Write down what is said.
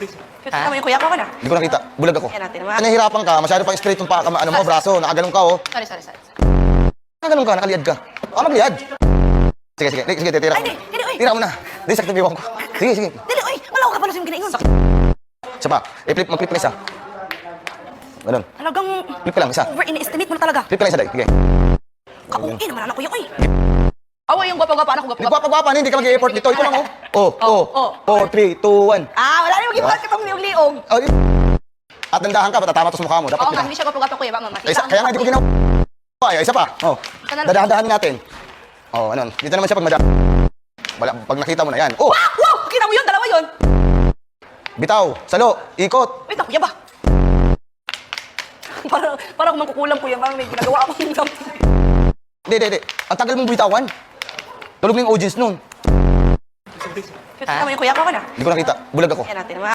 Kita mo yung kuya ko na. Hindi ko nakita. Bulag ako. Yan natin, ma. Nahihirapan ka. Masyado pang straight yung braso. Nakaganong ka, oh. Sorry. Nakaganong ka. Nakaliyad ka. Magliyad. Sige. Sige, tira. Ay, dili, oy. Tira mo na. Hindi, sakit ang biwang ko. Sige. Dili, oy. Malaw ka pala sa yung ginaingon. Isa pa. Mag-flip ka na isa. Ganun. Talagang Flip ka lang, isa. over-in-estimate mo na talaga. Flip ka lang isa, day. Sige. Kauwi naman anak ko yun, oy. Awa yung gwapa-gwapa, anak ko gwapa-gwapa. Nagpapagwapa na, hindi ka mag-i-effort dito. Ito lang, oh. 4, 3, 2, 1. Ah, wala na yung mag-iwag kitang liog-liog. At dandahan ka, patatama to sa mukha mo. Dapat Oo nga, kita. hindi siya gwapa-gwapa kuya, baka makita. Kaya nga, hindi ko ginawa. Ay, isa pa. Oh. Dadahan-dahanin natin. Oh, ano. Dito naman siya pag pag nakita mo na yan. Oh, Wow! Kita mo yun, dalawa yun. bitaw, salo, ikot. Wait, kuya ba? Parang mangkukulam kuya, parang may ginagawa akong something. Hindi. Ang tagal mong bitawan. Tulog na yung audience nun. Kita mo yung kuya ko na. Hindi ko nakita. Bulag ako. Yan natin, ma.